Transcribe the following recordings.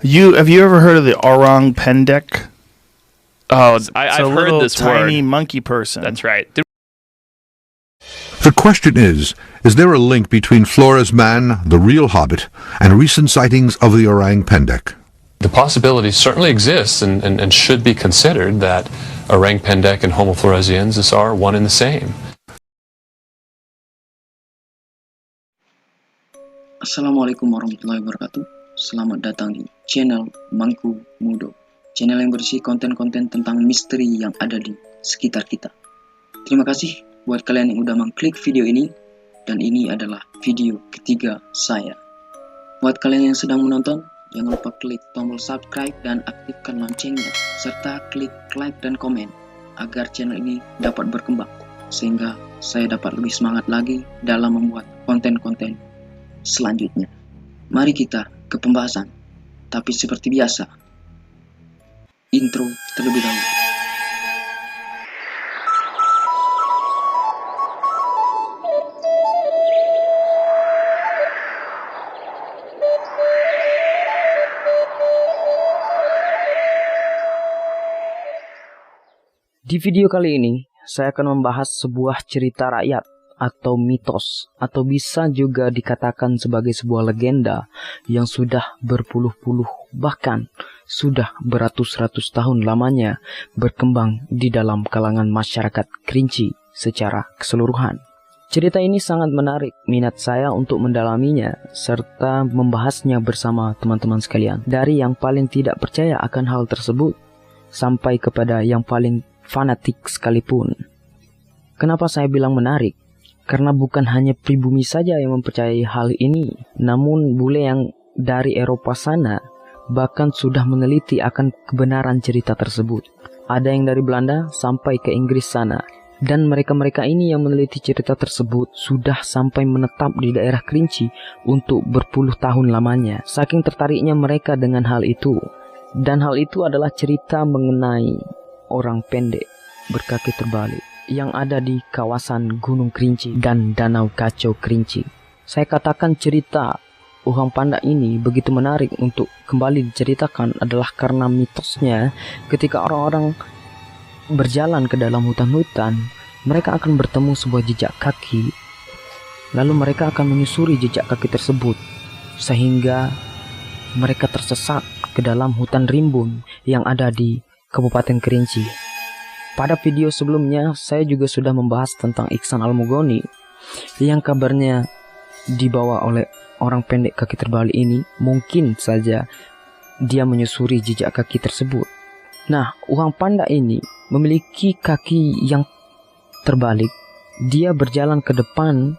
Have you ever heard of the orang pendek? Oh, It's I've a heard little this tiny word. monkey person. That's right. The question is there a link between Flora's man, the real Hobbit, and recent sightings of the orang pendek? The possibility certainly exists and should be considered that orang pendek and Homo floresiensis are one and the same. Assalamualaikum warahmatullahi wabarakatuh. Selamat datang di channel Mangku Mudo, channel yang berisi konten-konten tentang misteri yang ada di sekitar kita. Terima kasih buat kalian yang udah mengklik video ini, dan ini adalah video ketiga saya. Buat kalian yang sedang menonton, jangan lupa klik tombol subscribe dan aktifkan loncengnya, serta klik like dan komen agar channel ini dapat berkembang, sehingga saya dapat lebih semangat lagi dalam membuat konten-konten selanjutnya. Mari kita ke pembahasan, tapi seperti biasa, intro terlebih dahulu. Di video kali ini, saya akan membahas sebuah cerita rakyat atau mitos, atau bisa juga dikatakan sebagai sebuah legenda yang sudah berpuluh-puluh, bahkan sudah beratus-ratus tahun lamanya berkembang di dalam kalangan masyarakat Kerinci secara keseluruhan. Cerita ini sangat menarik minat saya untuk mendalaminya serta membahasnya bersama teman-teman sekalian, dari yang paling tidak percaya akan hal tersebut sampai kepada yang paling fanatik sekalipun. Kenapa saya bilang menarik? Karena bukan hanya pribumi saja yang mempercayai hal ini, namun bule yang dari Eropa sana bahkan sudah meneliti akan kebenaran cerita tersebut. Ada yang dari Belanda sampai ke Inggris sana, dan mereka-mereka ini yang meneliti cerita tersebut sudah sampai menetap di daerah Kerinci untuk berpuluh tahun lamanya. Saking tertariknya mereka dengan hal itu, dan hal itu adalah cerita mengenai orang pendek berkaki terbalik yang ada di kawasan Gunung Kerinci dan Danau Kacau Kerinci. Saya katakan cerita Uhang Panda ini begitu menarik untuk kembali diceritakan adalah karena mitosnya ketika orang-orang berjalan ke dalam hutan-hutan, mereka akan bertemu sebuah jejak kaki, lalu mereka akan menyusuri jejak kaki tersebut sehingga mereka tersesat ke dalam hutan rimbun yang ada di Kabupaten Kerinci. Pada video sebelumnya, saya juga sudah membahas tentang Iksan Almugoni yang kabarnya dibawa oleh orang pendek kaki terbalik ini. Mungkin saja dia menyusuri jejak kaki tersebut. Nah, Uhang Panda ini memiliki kaki yang terbalik. Dia berjalan ke depan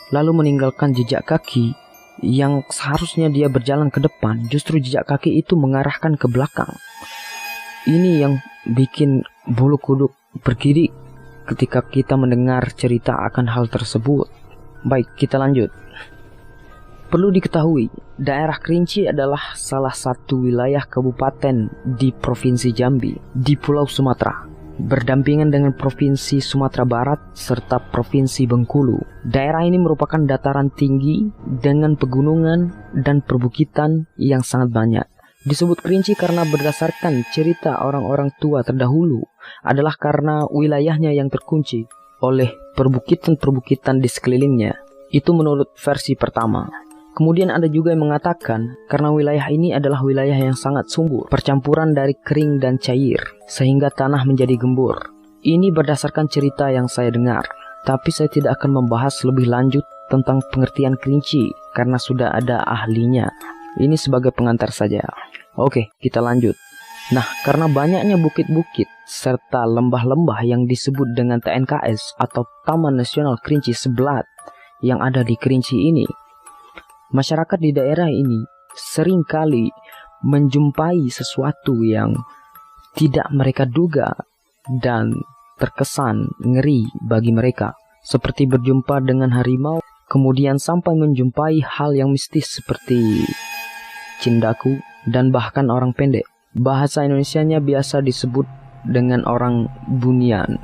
lalu meninggalkan jejak kaki yang seharusnya dia berjalan ke depan. Justru jejak kaki itu mengarahkan ke belakang. Ini yang bikin bulu kuduk bergidik ketika kita mendengar cerita akan hal tersebut. Baik, kita lanjut. Perlu diketahui, daerah Kerinci adalah salah satu wilayah kabupaten di Provinsi Jambi di Pulau Sumatera, berdampingan dengan Provinsi Sumatera Barat serta Provinsi Bengkulu. Daerah ini merupakan dataran tinggi dengan pegunungan dan perbukitan yang sangat banyak. Disebut Kerinci karena berdasarkan cerita orang-orang tua terdahulu adalah karena wilayahnya yang terkunci oleh perbukitan-perbukitan di sekelilingnya. Itu menurut versi pertama. Kemudian ada juga yang mengatakan karena wilayah ini adalah wilayah yang sangat subur, percampuran dari kering dan cair, sehingga tanah menjadi gembur. Ini berdasarkan cerita yang saya dengar, tapi saya tidak akan membahas lebih lanjut tentang pengertian Kerinci karena sudah ada ahlinya. Ini sebagai pengantar saja. Oke, kita lanjut. Nah, karena banyaknya bukit-bukit serta lembah-lembah yang disebut dengan TNKS atau Taman Nasional Kerinci Seblat yang ada di Kerinci ini, masyarakat di daerah ini seringkali menjumpai sesuatu yang tidak mereka duga dan terkesan ngeri bagi mereka, seperti berjumpa dengan harimau, kemudian sampai menjumpai hal yang mistis seperti cindaku dan bahkan orang pendek. Bahasa Indonesianya biasa disebut dengan orang bunian.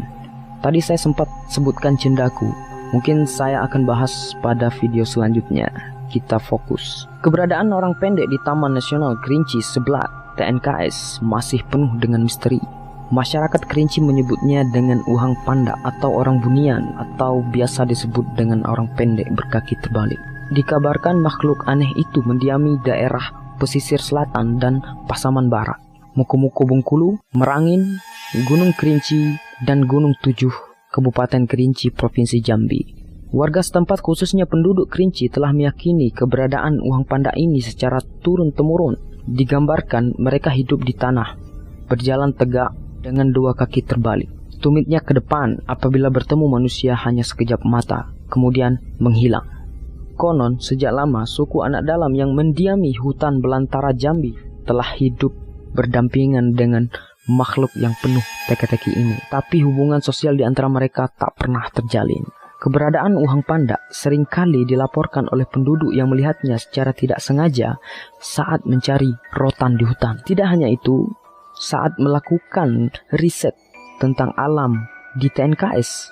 Tadi saya sempat sebutkan cindaku. Mungkin saya akan bahas pada video selanjutnya. kita fokus. Keberadaan orang pendek di Taman Nasional Kerinci Seblat TNKS masih penuh dengan misteri. Masyarakat Kerinci menyebutnya dengan uhang panda atau orang bunian, atau biasa disebut dengan orang pendek berkaki terbalik. Dikabarkan makhluk aneh itu mendiami daerah pesisir selatan dan Pasaman Barat, Muko-Muko Bengkulu, Merangin, Gunung Kerinci, dan Gunung Tujuh, Kabupaten Kerinci, Provinsi Jambi. Warga setempat khususnya penduduk Kerinci telah meyakini keberadaan uhang panda ini secara turun-temurun. Digambarkan mereka hidup di tanah, berjalan tegak dengan dua kaki terbalik. Tumitnya ke depan apabila bertemu manusia hanya sekejap mata, kemudian menghilang. Konon sejak lama suku anak dalam yang mendiami hutan belantara Jambi telah hidup berdampingan dengan makhluk yang penuh teka-teki ini. Tapi hubungan sosial di antara mereka tak pernah terjalin. Keberadaan uhang panda seringkali dilaporkan oleh penduduk yang melihatnya secara tidak sengaja saat mencari rotan di hutan. Tidak hanya itu, saat melakukan riset tentang alam di TNKS,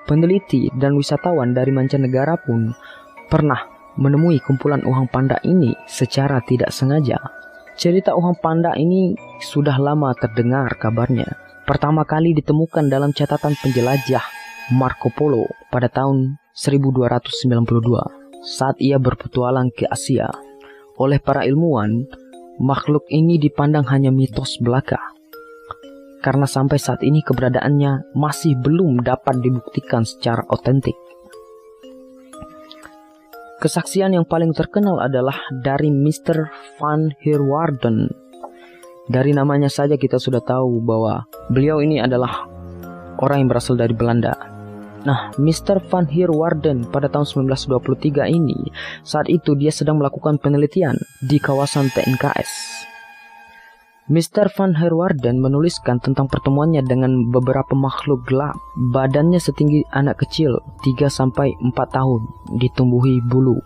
peneliti dan wisatawan dari mancanegara pun pernah menemui kumpulan uhang panda ini secara tidak sengaja. Cerita uhang panda ini sudah lama terdengar kabarnya. Pertama kali ditemukan dalam catatan penjelajah Marco Polo pada tahun 1292 saat ia berpetualang ke Asia. Oleh para ilmuwan, makhluk ini dipandang hanya mitos belaka karena sampai saat ini keberadaannya masih belum dapat dibuktikan secara otentik. Kesaksian yang paling terkenal adalah dari Mr. Van Heerwaarden. Dari namanya saja kita sudah tahu bahwa beliau ini adalah orang yang berasal dari Belanda. Nah, Mr. Van Heerwaarden pada tahun 1923 ini, saat itu dia sedang melakukan penelitian di kawasan TNKS. Mr. Van Heerwaarden menuliskan tentang pertemuannya dengan beberapa makhluk gelap. Badannya setinggi anak kecil 3-4 tahun, ditumbuhi bulu.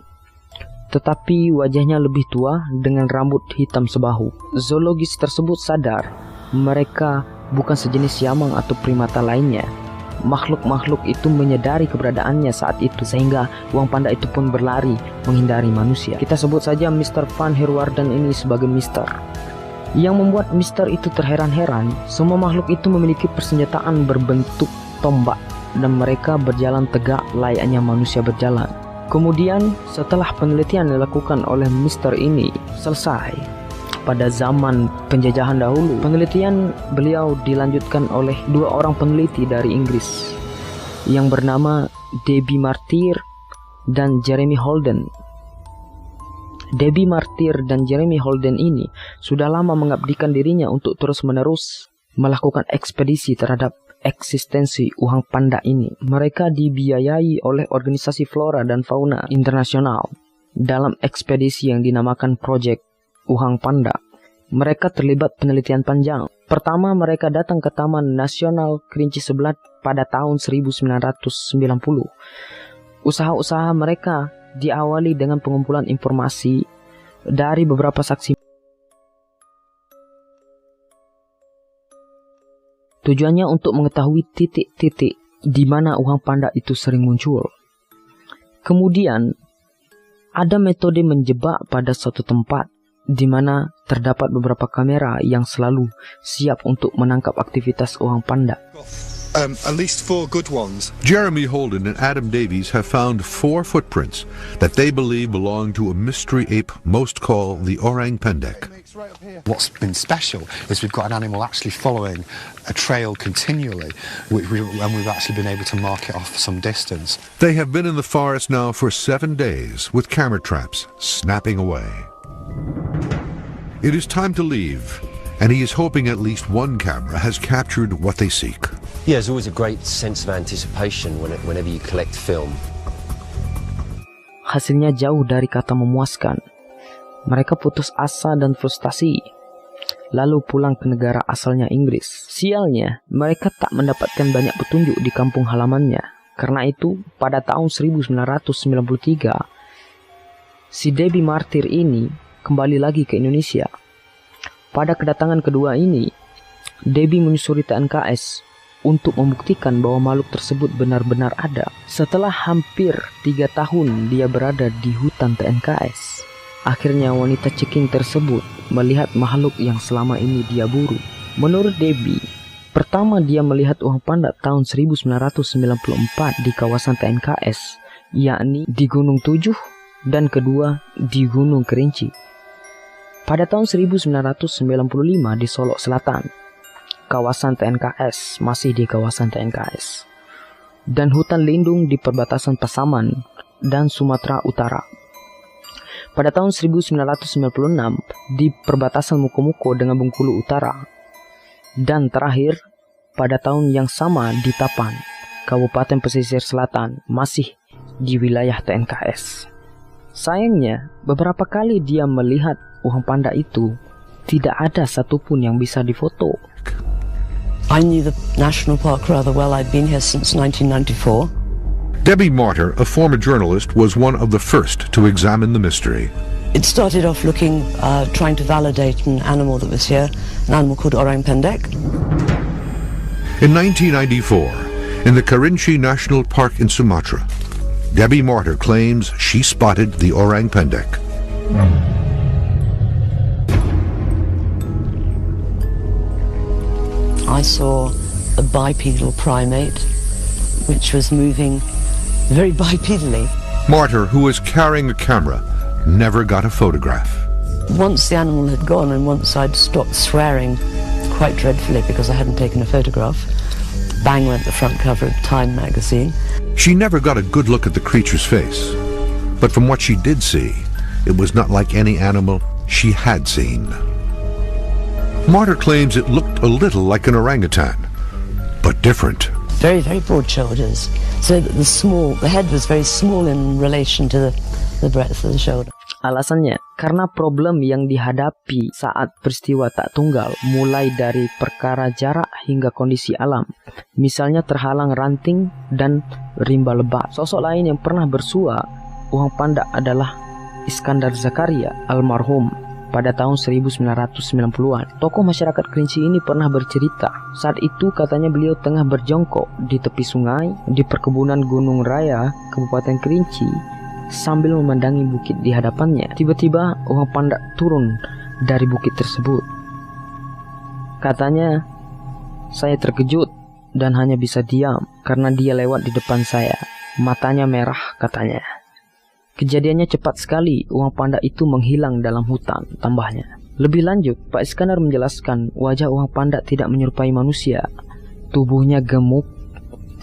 Tetapi wajahnya lebih tua dengan rambut hitam sebahu. Zoologis tersebut sadar mereka bukan sejenis siamang atau primata lainnya. Makhluk-makhluk itu menyadari keberadaannya saat itu, sehingga uang panda itu pun berlari menghindari manusia. Kita sebut saja Mr. Van Heerwaarden ini sebagai Mister. Yang membuat Mister itu terheran-heran, semua makhluk itu memiliki persenjataan berbentuk tombak dan mereka berjalan tegak layaknya manusia berjalan. Kemudian setelah penelitian dilakukan oleh Mister ini selesai, pada zaman penjajahan dahulu, penelitian beliau dilanjutkan oleh dua orang peneliti dari Inggris yang bernama Debbie Martyr dan Jeremy Holden. Debbie Martyr dan Jeremy Holden ini sudah lama mengabdikan dirinya untuk terus-menerus melakukan ekspedisi terhadap eksistensi uhang panda ini. Mereka dibiayai oleh organisasi flora dan fauna internasional dalam ekspedisi yang dinamakan Project Uhang Panda. Mereka terlibat penelitian panjang. Pertama, mereka datang ke Taman Nasional Kerinci Seblat pada tahun 1990. Usaha-usaha mereka diawali dengan pengumpulan informasi dari beberapa saksi. Tujuannya untuk mengetahui titik-titik di mana uhang panda itu sering muncul. Kemudian, ada metode menjebak pada suatu tempat di mana terdapat beberapa kamera yang selalu siap untuk menangkap aktivitas uhang panda. At least 4 good ones. Jeremy Holden and Adam Davies have found 4 footprints that they believe belong to a mystery ape most call the orang pendek. What's been special is we've got an animal actually following a trail continually, and we've actually been able to mark it off some distance. They have been in the forest now for 7 days with camera traps snapping away. It is time to leave, and he is hoping at least one camera has captured what they seek. Yeah, there's always a great sense of anticipation whenever you collect film. Hasilnya jauh dari kata memuaskan. Mereka putus asa dan frustasi, lalu pulang ke negara asalnya Inggris. Sialnya, mereka tak mendapatkan banyak petunjuk di kampung halamannya. Karena itu, pada tahun 1993, si Debbie Martyr ini kembali lagi ke Indonesia. Pada kedatangan kedua ini, Debbie menyusuri TNKS untuk membuktikan bahwa makhluk tersebut benar-benar ada. Setelah hampir 3 tahun dia berada di hutan TNKS, akhirnya wanita ceking tersebut melihat makhluk yang selama ini dia buru. Menurut Debbie, pertama dia melihat uang panda tahun 1994 di kawasan TNKS, yakni di Gunung Tujuh, dan kedua di Gunung Kerinci. Pada tahun 1995 di Solok Selatan, kawasan TNKS masih di kawasan TNKS, dan hutan lindung di perbatasan Pasaman dan Sumatera Utara. Pada tahun 1996 di perbatasan Mukomuko dengan Bengkulu Utara, dan terakhir pada tahun yang sama di Tapan, Kabupaten Pesisir Selatan, masih di wilayah TNKS. Sayangnya, beberapa kali dia melihat uang panda itu, tidak ada satupun yang bisa difoto. I knew the national park rather well. I'd been here since 1994. Debbie Martyr, a former journalist, was one of the first to examine the mystery. It started off looking, trying to validate an animal that was here, an animal called orang pendek. In 1994, in the Kerinci National Park in Sumatra, Debbie Martyr claims she spotted the orang pendek. I saw a bipedal primate, which was moving very bipedally. Martyr, who was carrying a camera, never got a photograph. Once the animal had gone and once I'd stopped swearing quite dreadfully because I hadn't taken a photograph, bang went the front cover of Time magazine. She never got a good look at the creature's face, but from what she did see, it was not like any animal she had seen. Martyr claims it looked a little like an orangutan, but different. Very, very broad shoulders. So that the head was very small in relation to the breadth of the shoulder. Alasannya, karena problem yang dihadapi saat peristiwa tak tunggal, mulai dari perkara jarak hingga kondisi alam. Misalnya terhalang ranting dan rimba lebat. Sosok lain yang pernah bersua uang panda adalah Iskandar Zakaria almarhum pada tahun 1990-an. Tokoh masyarakat Kerinci ini pernah bercerita, saat itu katanya beliau tengah berjongkok di tepi sungai di perkebunan Gunung Raya, Kabupaten Kerinci, sambil memandangi bukit di hadapannya. Tiba-tiba uang panda turun dari bukit tersebut. Katanya, saya terkejut dan hanya bisa diam karena dia lewat di depan saya. Matanya merah, katanya. Kejadiannya cepat sekali, uang panda itu menghilang dalam hutan, tambahnya. Lebih lanjut, Pak Iskandar menjelaskan wajah uang panda tidak menyerupai manusia. Tubuhnya gemuk,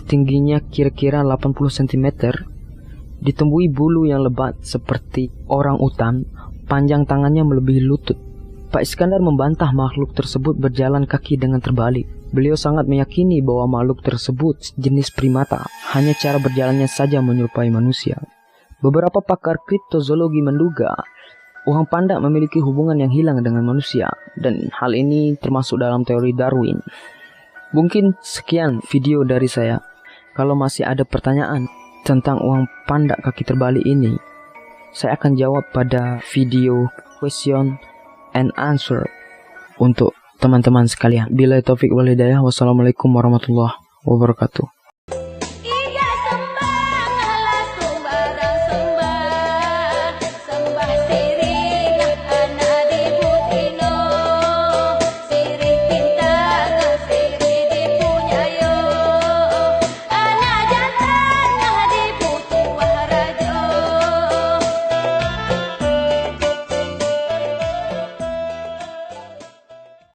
tingginya kira-kira 80 cm, ditemui bulu yang lebat seperti orang utan, panjang tangannya melebihi lutut. Pak Iskandar membantah makhluk tersebut berjalan kaki dengan terbalik. Beliau sangat meyakini bahwa makhluk tersebut jenis primata, hanya cara berjalannya saja menyerupai manusia. Beberapa pakar kriptozoologi menduga uang panda memiliki hubungan yang hilang dengan manusia, dan hal ini termasuk dalam teori Darwin. Mungkin sekian video dari saya. Kalau masih ada pertanyaan tentang uang panda kaki terbalik ini, saya akan jawab pada video question and answer untuk teman-teman sekalian. Billahi taufik wal hidayah. Wassalamualaikum warahmatullahi wabarakatuh.